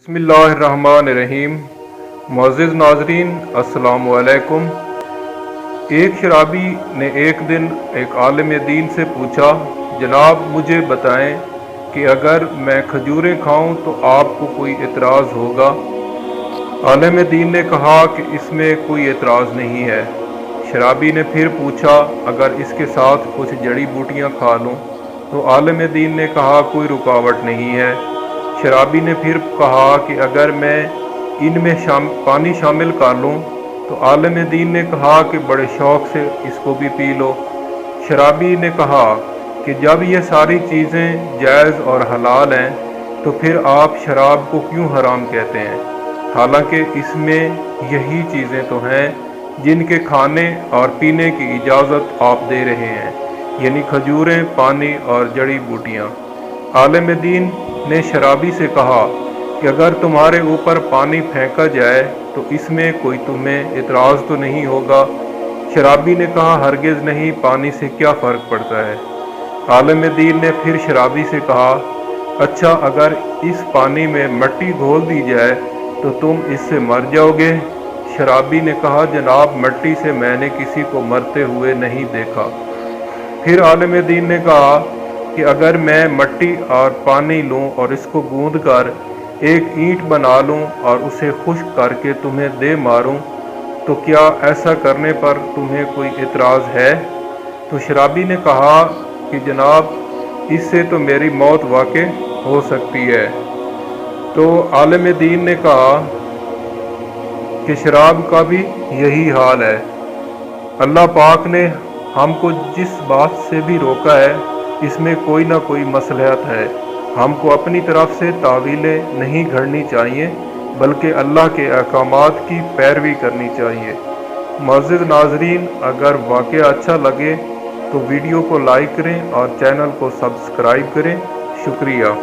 बिस्मिल्लाहिर्रहमानिर्रहीम। मुअज़्ज़िज़ नाज़रीन, अस्सलामु अलैकुम। एक शराबी ने एक दिन एक आलिम दीन से पूछा, जनाब मुझे बताएं कि अगर मैं खजूरें खाऊं तो आपको कोई एतराज़ होगा? आलिम दीन ने कहा कि इसमें कोई एतराज़ नहीं है। शराबी ने फिर पूछा, अगर इसके साथ कुछ जड़ी बूटियां खा लूं? तो आलिम दीन ने कहा, कोई रुकावट नहीं है। शराबी ने फिर कहा कि अगर मैं इनमें पानी शामिल कर लूं? तो आलिम दीन ने कहा कि बड़े शौक़ से इसको भी पी लो। शराबी ने कहा कि जब ये सारी चीज़ें जायज़ और हलाल हैं तो फिर आप शराब को क्यों हराम कहते हैं, हालांकि इसमें यही चीज़ें तो हैं जिनके खाने और पीने की इजाज़त आप दे रहे हैं, यानी खजूरें, पानी और जड़ी बूटियाँ। आलिम दीन ने शराबी से कहा कि अगर तुम्हारे ऊपर पानी फेंका जाए तो इसमें कोई तुम्हें इतराज़ तो नहीं होगा? शराबी ने कहा, हरगिज़ नहीं, पानी से क्या फ़र्क पड़ता है। आलिम दीन ने फिर शराबी से कहा, अच्छा अगर इस पानी में मट्टी घोल दी जाए तो तुम इससे मर जाओगे? शराबी ने कहा, जनाब मट्टी से मैंने किसी को मरते हुए नहीं देखा। फिर आलिम दीन ने कहा कि अगर मैं मट्टी और पानी लूं और इसको गूंद कर एक ईंट बना लूं और उसे खुश्क करके तुम्हें दे मारूं, तो क्या ऐसा करने पर तुम्हें कोई एतराज़ है? तो शराबी ने कहा कि जनाब इससे तो मेरी मौत वाक़ई हो सकती है। तो आलिम दीन ने कहा कि शराब का भी यही हाल है। अल्लाह पाक ने हमको जिस बात से भी रोका है इसमें कोई ना कोई मसलहत है। हमको अपनी तरफ से तावीलें नहीं घड़नी चाहिए, बल्कि अल्लाह के अहकामात की पैरवी करनी चाहिए। मुअज़्ज़िज़ नाज़रीन, अगर वाक़या अच्छा लगे तो वीडियो को लाइक करें और चैनल को सब्सक्राइब करें। शुक्रिया।